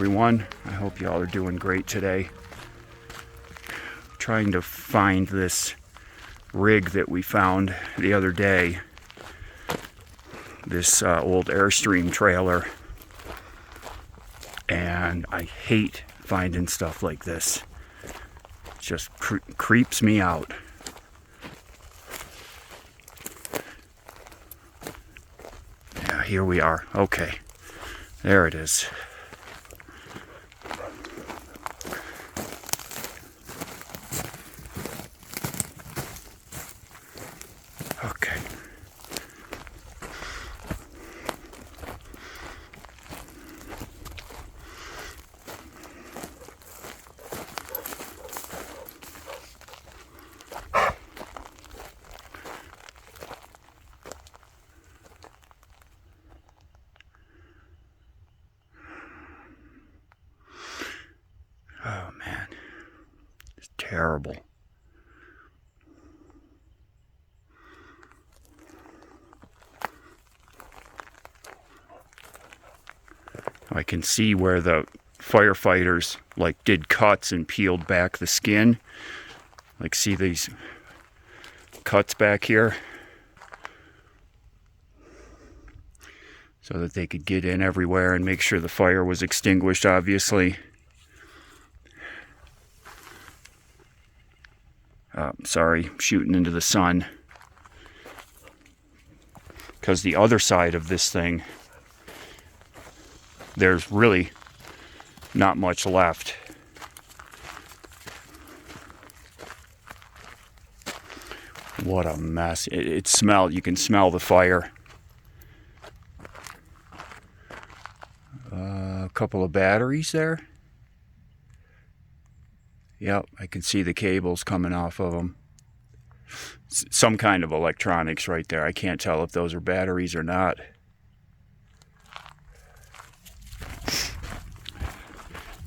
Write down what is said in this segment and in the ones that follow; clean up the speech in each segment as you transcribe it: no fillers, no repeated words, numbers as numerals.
everyone. I hope y'all are doing great today. Trying to find this rig that we found the other day. This old Airstream trailer. And I hate finding stuff like this. It just creeps me out. Yeah, here we are. Okay. There it is. Okay. Oh man, it's terrible. I can see where the firefighters like did cuts and peeled back the skin. Like, see these cuts back here? So that they could get in everywhere and make sure the fire was extinguished, obviously. Sorry, shooting into the sun. Because the other side of this thing, there's really not much left. What a mess. It smelled, you can smell the fire. A couple of batteries there. Yep, I can see the cables coming off of them. Some kind of electronics right there. I can't tell if those are batteries or not.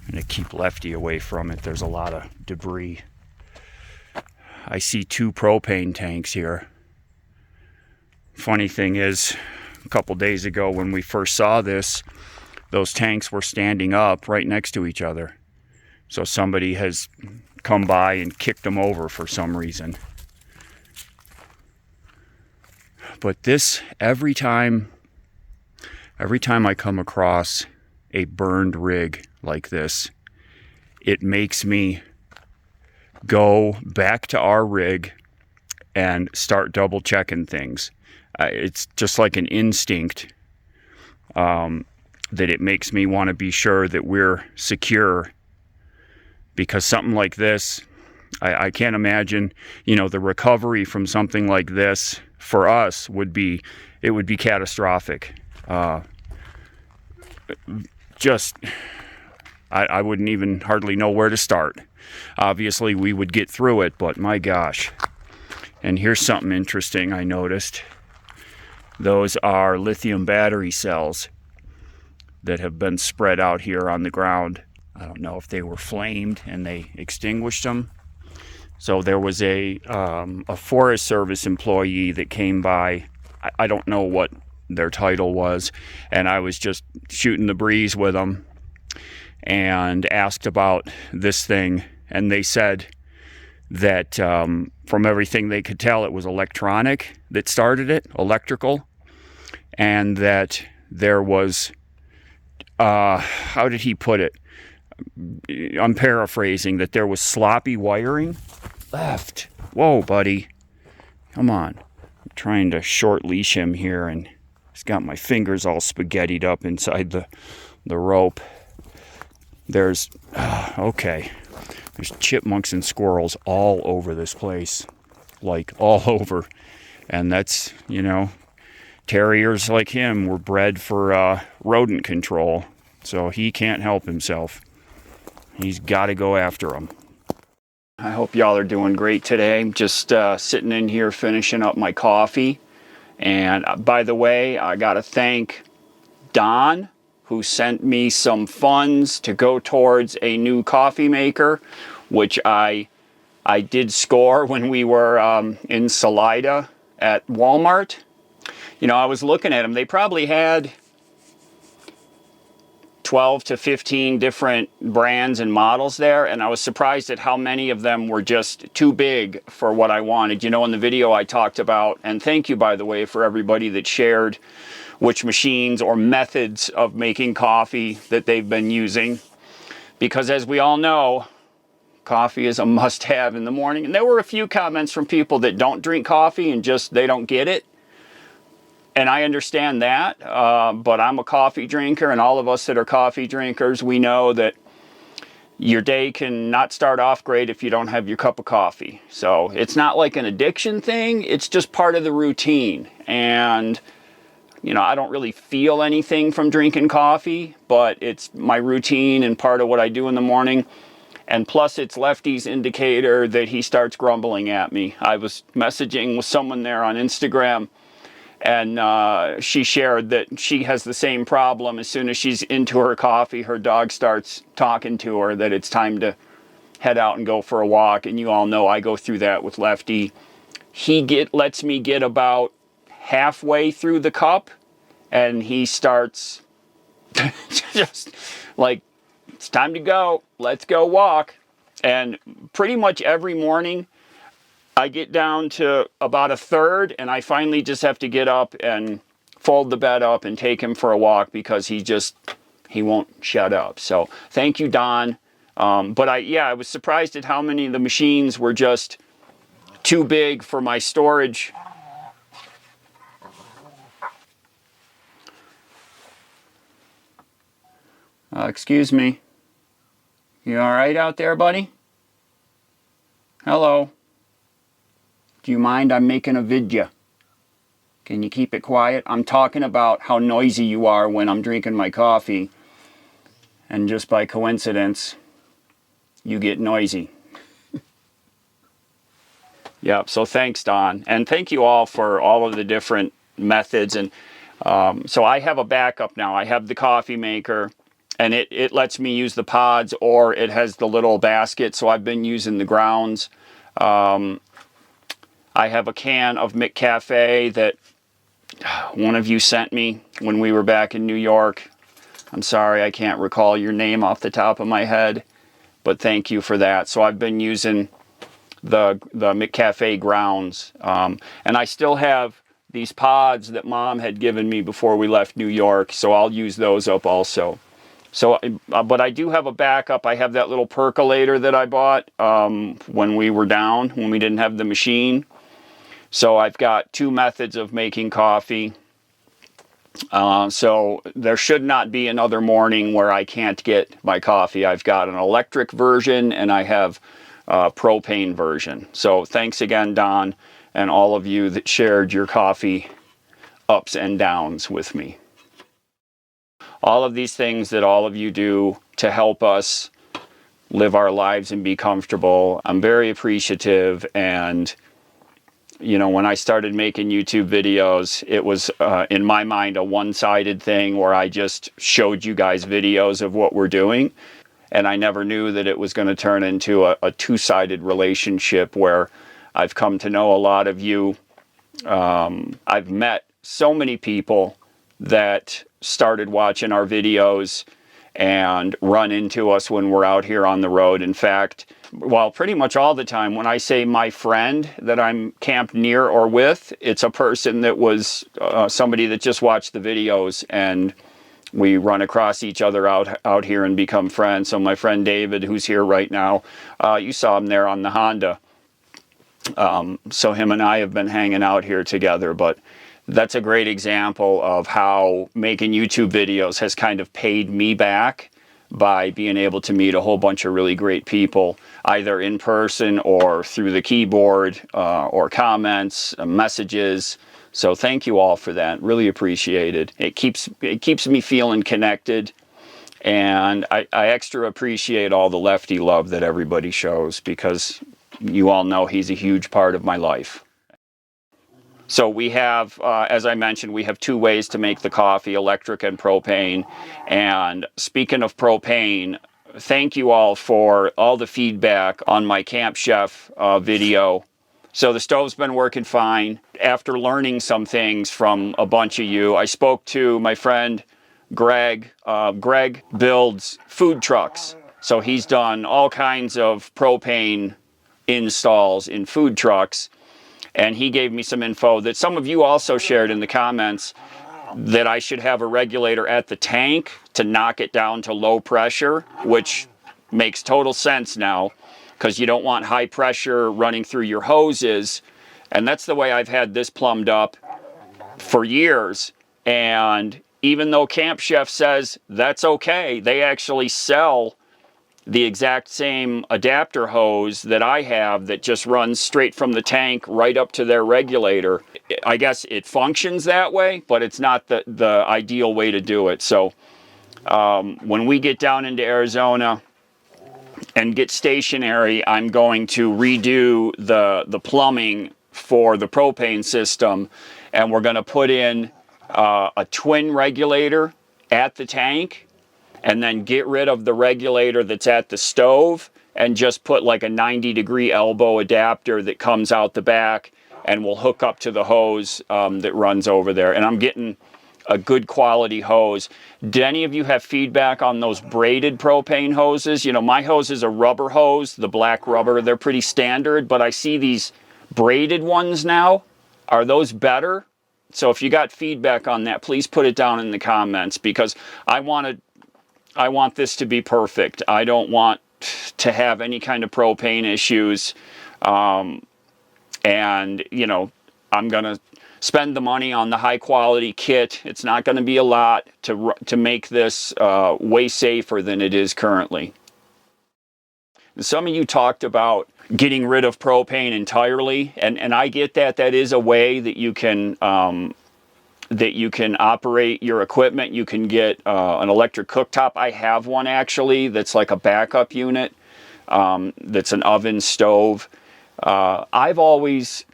I'm going to keep Lefty away from it. There's a lot of debris. I see 2 propane tanks here. Funny thing is, a couple days ago when we first saw this, those tanks were standing up right next to each other. So somebody has come by and kicked them over for some reason. But this, every time I come across a burned rig like this, it makes me go back to our rig and start double checking things. It's just like an instinct that it makes me want to be sure that we're secure. Because something like this, I can't imagine, the recovery from something like this for us would be catastrophic. I wouldn't even hardly know where to start. Obviously, we would get through it, but my gosh. And here's something interesting I noticed. Those are lithium battery cells that have been spread out here on the ground. I don't know if they were flamed and they extinguished them. So there was a Forest Service employee that came by. I don't know what their title was, and I was just shooting the breeze with them and asked about this thing, and they said that from everything they could tell, it was electronic that started it, electrical, and that there was, how did he put it? I'm paraphrasing, that there was sloppy wiring left. Whoa, buddy. Come on. I'm trying to short leash him here, and he's got my fingers all spaghettied up inside the rope. There's, okay. There's chipmunks and squirrels all over this place. Like, all over. And that's, terriers like him were bred for rodent control. So he can't help himself. He's got to go after them. I hope y'all are doing great today. I'm just sitting in here finishing up my coffee. And by the way, I got to thank Don, who sent me some funds to go towards a new coffee maker, which I did score when we were in Salida at Walmart. I was looking at them. They probably had 12 to 15 different brands and models there, and I was surprised at how many of them were just too big for what I wanted. You know, in the video I talked about, and thank you, by the way, for everybody that shared which machines or methods of making coffee that they've been using. Because as we all know, coffee is a must-have in the morning. And there were a few comments from people that don't drink coffee and just, they don't get it. And I understand that, but I'm a coffee drinker, and all of us that are coffee drinkers, we know that your day can not start off great if you don't have your cup of coffee. So it's not like an addiction thing, it's just part of the routine. And, you know, I don't really feel anything from drinking coffee, but it's my routine and part of what I do in the morning. And plus, it's Lefty's indicator that he starts grumbling at me. I was messaging with someone there on Instagram, and she shared that she has the same problem. As soon as she's into her coffee, her dog starts talking to her that it's time to head out and go for a walk. And you all know I go through that with Lefty. He lets me get about halfway through the cup, and he starts just like, it's time to go, let's go walk. And pretty much every morning I get down to about a third, and I finally just have to get up and fold the bed up and take him for a walk because he won't shut up. So thank you, Don. But I was surprised at how many of the machines were just too big for my storage. Excuse me. You all right out there, buddy? Hello. Do you mind? I'm making a video. Can you keep it quiet? I'm talking about how noisy you are when I'm drinking my coffee. And just by coincidence, you get noisy. Yep, so thanks, Don. And thank you all for all of the different methods. And so I have a backup now. I have the coffee maker, and it lets me use the pods, or it has the little basket. So I've been using the grounds. I have a can of McCafe that one of you sent me when we were back in New York. I'm sorry, I can't recall your name off the top of my head, but thank you for that. So I've been using the McCafe grounds. And I still have these pods that Mom had given me before we left New York, so I'll use those up also. So, but I do have a backup. I have that little percolator that I bought when we were down, when we didn't have the machine. So I've got two methods of making coffee. So there should not be another morning where I can't get my coffee. I've got an electric version, and I have a propane version. So thanks again, Don, and all of you that shared your coffee ups and downs with me. All of these things that all of you do to help us live our lives and be comfortable, I'm very appreciative. And you know, when I started making YouTube videos, it was, in my mind, a one-sided thing where I just showed you guys videos of what we're doing. And I never knew that it was going to turn into a two-sided relationship where I've come to know a lot of you. I've met so many people that started watching our videos and run into us when we're out here on the road. In fact, well, pretty much all the time, when I say my friend that I'm camped near or with, it's a person that was somebody that just watched the videos, and we run across each other out here and become friends. So my friend David, who's here right now, you saw him there on the Honda. So him and I have been hanging out here together, but that's a great example of how making YouTube videos has kind of paid me back by being able to meet a whole bunch of really great people, either in person or through the keyboard, or comments, messages. So thank you all for that. Really appreciate it. It keeps me feeling connected, and I extra appreciate all the Lefty love that everybody shows, because you all know he's a huge part of my life. So we have, as I mentioned, we have two ways to make the coffee, electric and propane. And speaking of propane, thank you all for all the feedback on my Camp Chef video. So the stove's been working fine. After learning some things from a bunch of you, I spoke to my friend Greg. Greg builds food trucks. So he's done all kinds of propane installs in food trucks. And he gave me some info that some of you also shared in the comments, that I should have a regulator at the tank to knock it down to low pressure, which makes total sense now, because you don't want high pressure running through your hoses. And that's the way I've had this plumbed up for years. And even though Camp Chef says that's okay, they actually sell the exact same adapter hose that I have that just runs straight from the tank right up to their regulator. I guess it functions that way, but it's not the ideal way to do it. So when we get down into Arizona and get stationary, I'm going to redo the plumbing for the propane system, and we're going to put in a twin regulator at the tank, and then get rid of the regulator that's at the stove and just put like a 90-degree elbow adapter that comes out the back and will hook up to the hose that runs over there. And I'm getting a good quality hose. Did any of you have feedback on those braided propane hoses? You know, my hose is a rubber hose, the black rubber. They're pretty standard, but I see these braided ones now. Are those better? So if you got feedback on that, please put it down in the comments, because I want this to be perfect. I don't want to have any kind of propane issues. And, you know, I'm going to spend the money on the high quality kit. It's not going to be a lot to make this way safer than it is currently. Some of you talked about getting rid of propane entirely, and I get that. That is a way that you can operate your equipment. You can get an electric cooktop. I have one actually that's like a backup unit, that's an oven stove. I've always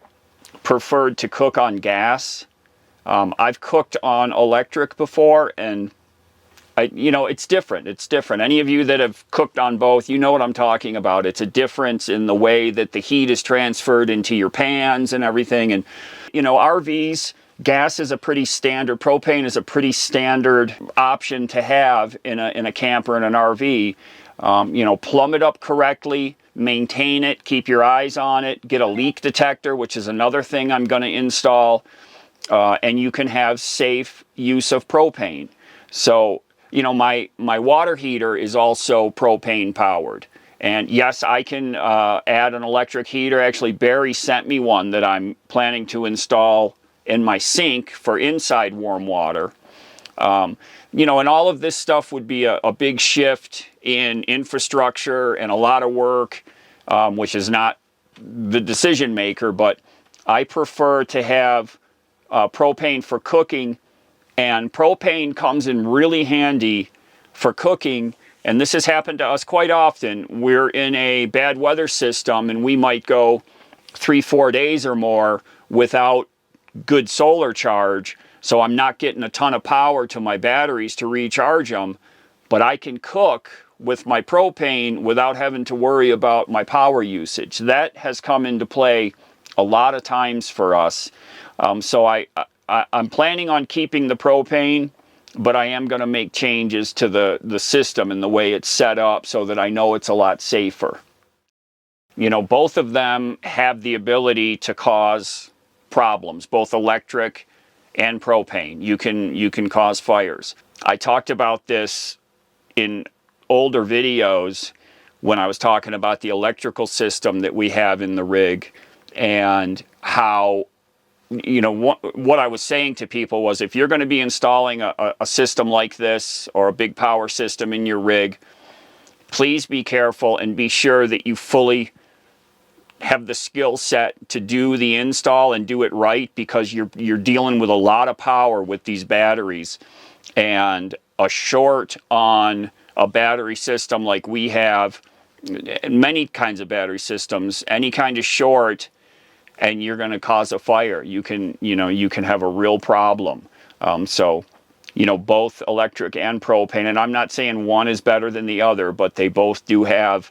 preferred to cook on gas. I've cooked on electric before, and you know, it's different. It's different. Any of you that have cooked on both, you know what I'm talking about. It's a difference in the way that the heat is transferred into your pans and everything. And, you know, RVs, gas is a pretty standard, propane is a pretty standard option to have in a camper and an RV. You know, plumb it up correctly, maintain it, keep your eyes on it, get a leak detector, which is another thing I'm going to install, and you can have safe use of propane. So, you know, my water heater is also propane powered. And yes, I can add an electric heater. Actually, Barry sent me one that I'm planning to install in my sink for inside warm water. You know, and all of this stuff would be a big shift in infrastructure and a lot of work, which is not the decision maker, but I prefer to have propane for cooking. And propane comes in really handy for cooking, and this has happened to us quite often. We're in a bad weather system, and we might go 3-4 days or more without good solar charge, so I'm not getting a ton of power to my batteries to recharge them, but I can cook with my propane without having to worry about my power usage. That has come into play a lot of times for us. So I'm planning on keeping the propane, but I am going to make changes to the system and the way it's set up so that I know it's a lot safer. You know, both of them have the ability to cause problems, both electric and propane. You can cause fires. I talked about this in older videos when I was talking about the electrical system that we have in the rig, and how, you know, what I was saying to people was, if you're going to be installing a system like this or a big power system in your rig, please be careful and be sure that you fully have the skill set to do the install and do it right, because you're dealing with a lot of power with these batteries, and a short on a battery system like we have, many kinds of battery systems, any kind of short, and you're going to cause a fire. You can have a real problem. So, you know, both electric and propane, and I'm not saying one is better than the other, but they both do have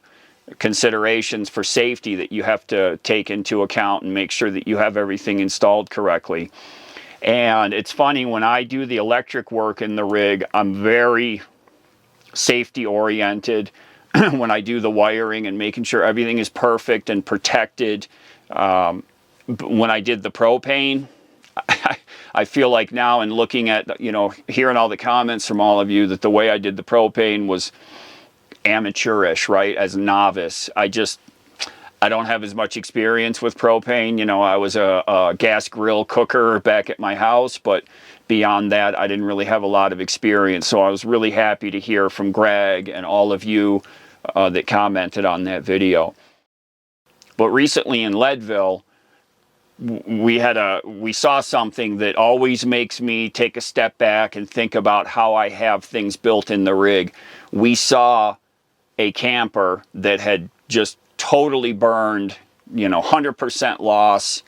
considerations for safety that you have to take into account and make sure that you have everything installed correctly. And it's funny, when I do the electric work in the rig, I'm very safety oriented when I do the wiring and making sure everything is perfect and protected. When I did the propane, I feel like now, and looking at, you know, hearing all the comments from all of you, that the way I did the propane was amateurish, right? As a novice. I don't have as much experience with propane. You know, I was a gas grill cooker back at my house, but beyond that, I didn't really have a lot of experience. So I was really happy to hear from Greg and all of you that commented on that video. But recently in Leadville, we saw something that always makes me take a step back and think about how I have things built in the rig. We saw a camper that had just totally burned, you know, 100% loss.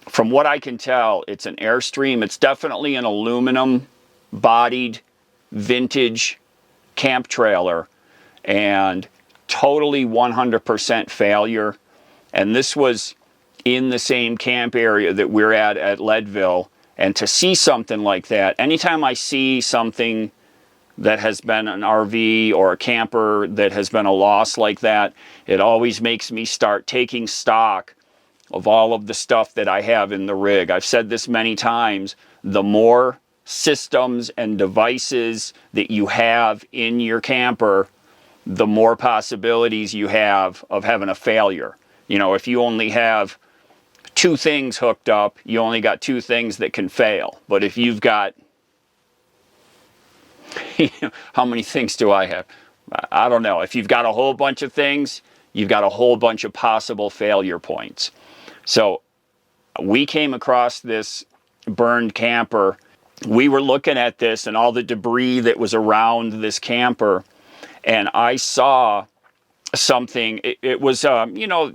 From what I can tell, it's an Airstream. It's definitely an aluminum bodied vintage camp trailer, and totally 100% failure. And this was in the same camp area that we're at Leadville. And to see something like that, anytime I see something that has been an RV or a camper that has been a loss like that, it always makes me start taking stock of all of the stuff that I have in the rig. I've said this many times, the more systems and devices that you have in your camper, the more possibilities you have of having a failure. You know, if you only have 2 things hooked up, you only got 2 things that can fail. But if you've got, how many things do I have? I don't know. If you've got a whole bunch of things, you've got a whole bunch of possible failure points. So we came across this burned camper. We were looking at this and all the debris that was around this camper, and I saw something. It was, you know,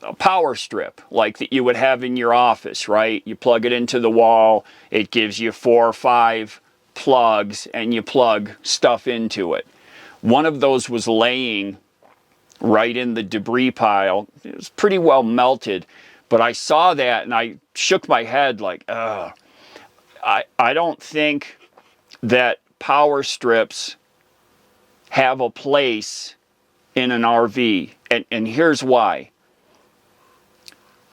a power strip like that you would have in your office, right? You plug it into the wall. It gives you 4 or 5 plugs, and you plug stuff into it. One of those was laying right in the debris pile. It was pretty well melted, but I saw that and I shook my head like, ugh. I don't think that power strips have a place in an RV, and here's why.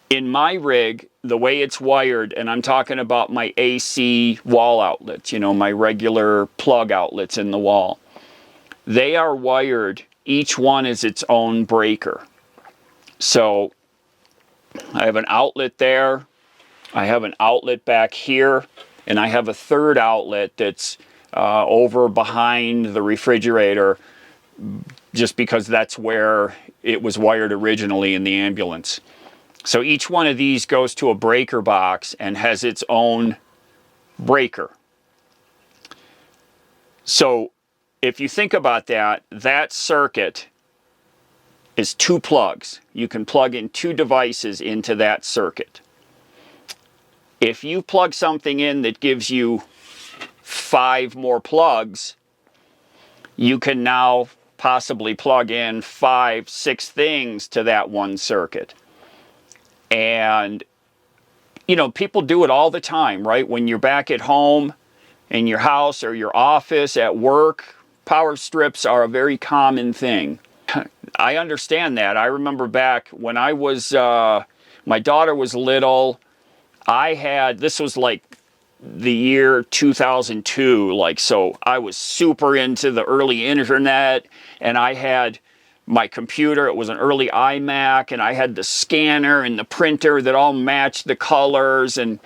In my rig, the way it's wired, and I'm talking about my AC wall outlets, you know, my regular plug outlets in the wall, they are wired, each one is its own breaker. So I have an outlet there, I have an outlet back here, and I have a third outlet that's over behind the refrigerator, just because that's where it was wired originally in the ambulance. So each one of these goes to a breaker box and has its own breaker. So if you think about that, that circuit is 2 plugs. You can plug in 2 devices into that circuit. If you plug something in that gives you 5 more plugs, you can now possibly plug in 5, 6 things to that one circuit. And, you know, people do it all the time, right? When you're back at home, in your house or your office, at work, power strips are a very common thing. I understand that. I remember back when I was, my daughter was little, this was like the year 2002, like, so I was super into the early internet, and I had my computer, it was an early iMac, and I had the scanner and the printer that all matched the colors, and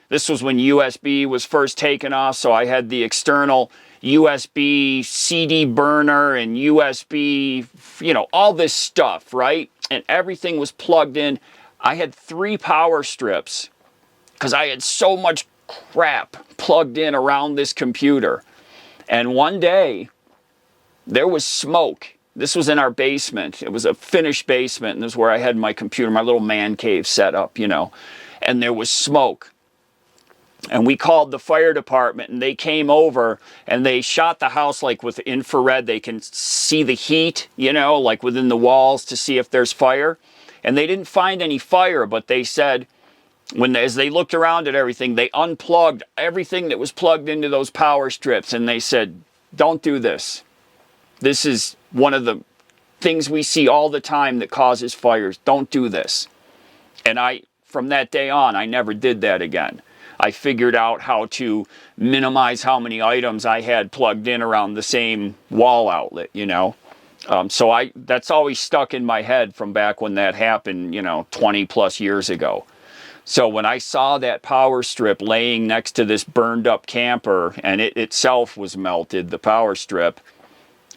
this was when USB was first taken off, so I had the external USB CD burner and USB, you know, all this stuff, right? And everything was plugged in. I had 3 power strips because I had so much crap plugged in around this computer. And one day, there was smoke. This was in our basement. It was a finished basement, and this is where I had my computer, my little man cave set up, you know. And there was smoke. And we called the fire department, and they came over, and they shot the house like with infrared. They can see the heat, you know, like within the walls to see if there's fire. And they didn't find any fire, but they said, as they looked around at everything, they unplugged everything that was plugged into those power strips, and they said, don't do this. This is one of the things we see all the time that causes fires. Don't do this. And from that day on, I never did that again. I figured out how to minimize how many items I had plugged in around the same wall outlet, you know. So that's always stuck in my head from back when that happened, you know, 20 plus years ago. So when I saw that power strip laying next to this burned up camper, and it itself was melted, the power strip,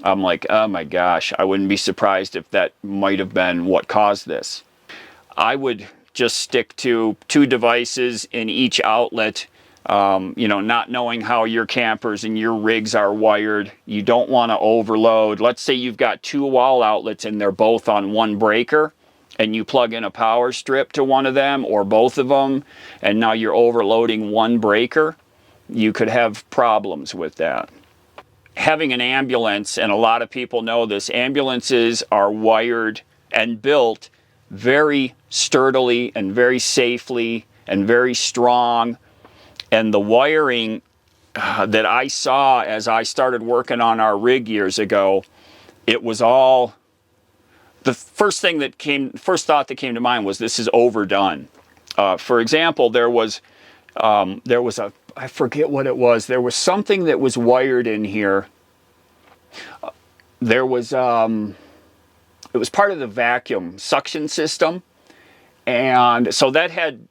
I'm like, oh my gosh, I wouldn't be surprised if that might have been what caused this. I would just stick to 2 devices in each outlet. You know, not knowing how your campers and your rigs are wired. You don't want to overload. Let's say you've got 2 wall outlets and they're both on one breaker, and you plug in a power strip to one of them or both of them, and now you're overloading one breaker. You could have problems with that. Having an ambulance, and a lot of people know this, ambulances are wired and built very sturdily and very safely and very strong. And the wiring that I saw as I started working on our rig years ago, it was all, the first thought that came to mind was, this is overdone. For example, there was I forget what it was. There was something that was wired in here. It was part of the vacuum suction system. And so that had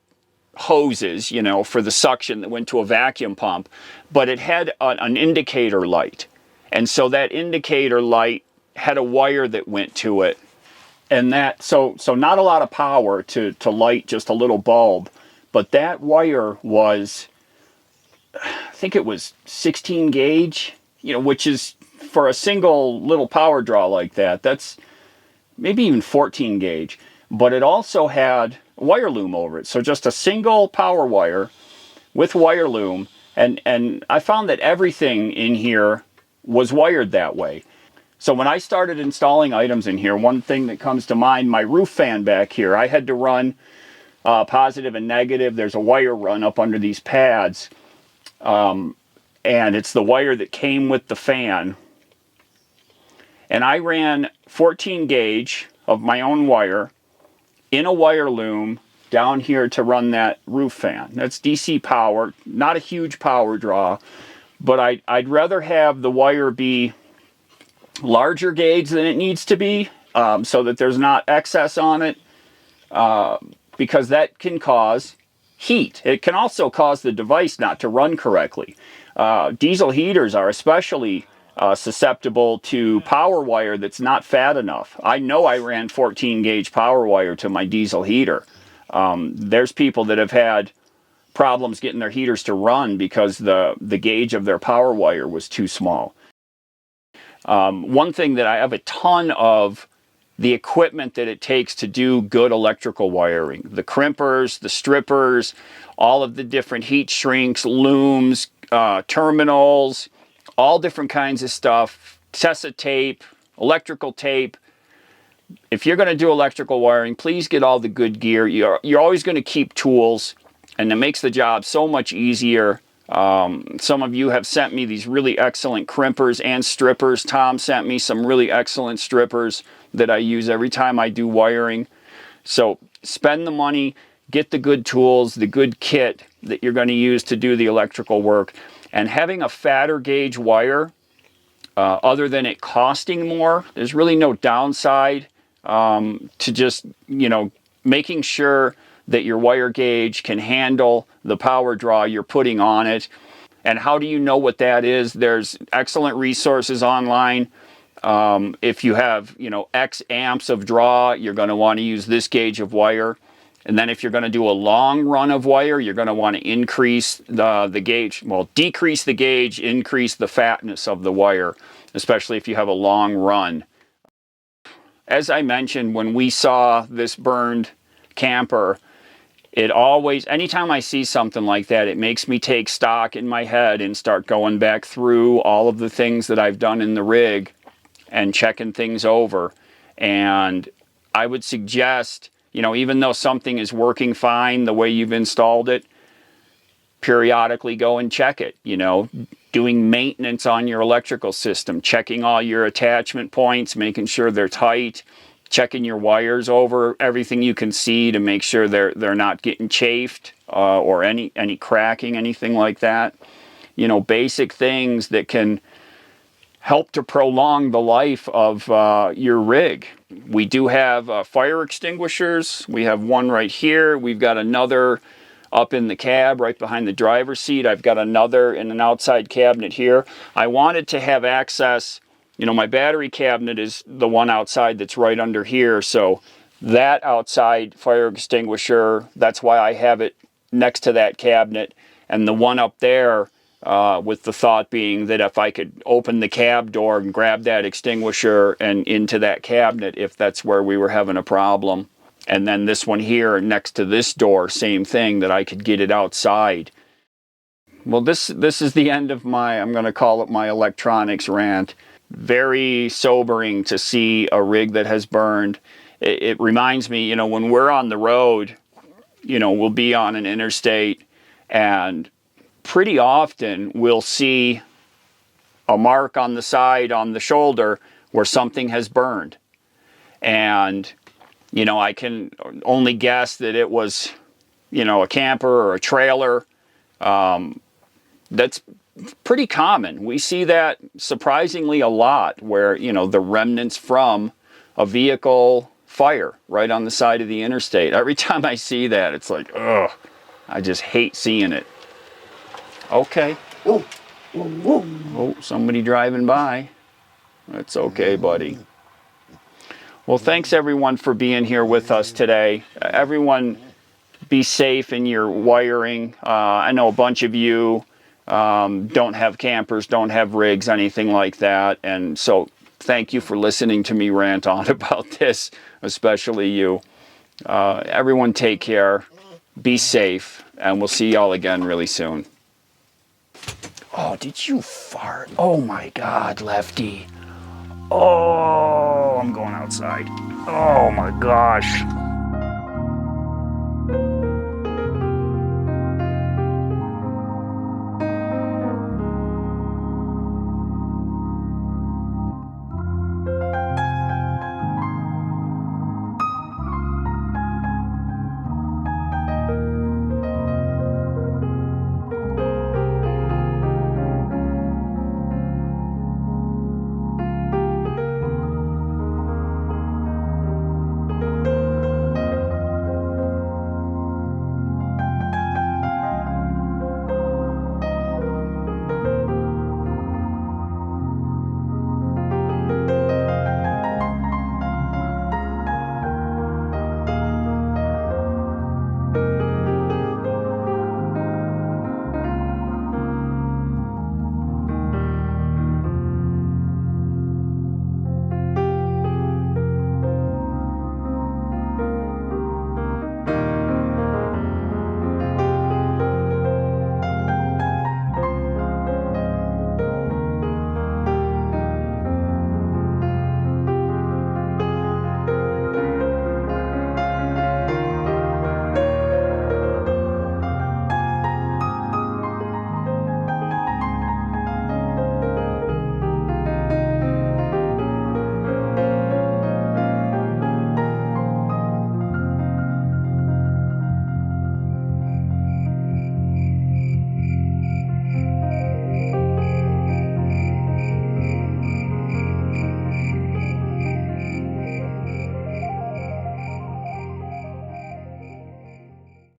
hoses, you know, for the suction that went to a vacuum pump, but it had an indicator light. And so that indicator light had a wire that went to it. And so not a lot of power to light just a little bulb, but that wire was, I think it was 16 gauge, you know, which is, for a single little power draw like that, that's maybe even 14 gauge. But it also had wire loom over it. So just a single power wire with wire loom. And I found that everything in here was wired that way. So when I started installing items in here, one thing that comes to mind, my roof fan back here, I had to run positive and negative. There's a wire run up under these pads. And it's the wire that came with the fan. And I ran 14 gauge of my own wire in a wire loom down here to run that roof fan. That's DC power, not a huge power draw, but I'd rather have the wire be larger gauge than it needs to be, so that there's not excess on it, because that can cause heat. It can also cause the device not to run correctly. Diesel heaters are especially susceptible to power wire that's not fat enough. I know I ran 14 gauge power wire to my diesel heater. There's people that have had problems getting their heaters to run because the gauge of their power wire was too small. One thing that I have a ton of, the equipment that it takes to do good electrical wiring. The crimpers, the strippers, all of the different heat shrinks, looms, terminals, all different kinds of stuff, Tessa tape, electrical tape. If you're going to do electrical wiring, please get all the good gear. You're always going to keep tools, and it makes the job so much easier. Some of you have sent me these really excellent crimpers and strippers. Tom sent me some really excellent strippers that I use every time I do wiring. So spend the money, get the good tools, the good kit that you're going to use to do the electrical work. And having a fatter gauge wire, other than it costing more, there's really no downside to just, you know, making sure that your wire gauge can handle the power draw you're putting on it. And how do you know what that is? There's excellent resources online. If you have, you know, X amps of draw, you're going to want to use this gauge of wire. And then if you're going to do a long run of wire, you're going to want to increase the gauge. Well, decrease the gauge, increase the fatness of the wire, especially if you have a long run. As I mentioned, when we saw this burned camper, anytime I see something like that, it makes me take stock in my head and start going back through all of the things that I've done in the rig and checking things over. And I would suggest You know, even though something is working fine the way you've installed it, periodically go and check it. You know, doing maintenance on your electrical system, checking all your attachment points, making sure they're tight, checking your wires over, everything you can see to make sure they're not getting chafed or any cracking, anything like that. You know, basic things that can help to prolong the life of your rig. We do have fire extinguishers. We have one right here. We've got another up in the cab right behind the driver's seat. I've got another in an outside cabinet here. I wanted to have access, you know, my battery cabinet is the one outside that's right under here. So that outside fire extinguisher, that's why I have it next to that cabinet. And the one up there, with the thought being that if I could open the cab door and grab that extinguisher and into that cabinet, if that's where we were having a problem. And then this one here next to this door, same thing, that I could get it outside. Well, this is the end of my, I'm going to call it my electronics rant. Very sobering to see a rig that has burned. It reminds me, you know, when we're on the road, you know, we'll be on an interstate, and pretty often we'll see a mark on the side, on the shoulder, where something has burned. And, you know, I can only guess that it was, you know, a camper or a trailer. That's pretty common. We see that surprisingly a lot, where, you know, the remnants from a vehicle fire right on the side of the interstate. Every time I see that, it's like, ugh, I just hate seeing it. Okay. Oh, somebody driving by. That's okay, buddy. Well, thanks everyone for being here with us today. Everyone, be safe in your wiring. I know a bunch of you don't have campers, don't have rigs, anything like that. And so thank you for listening to me rant on about this, especially you. Everyone take care, be safe, and we'll see y'all again really soon. Oh, did you fart? Oh my God, Lefty. Oh, I'm going outside. Oh my gosh.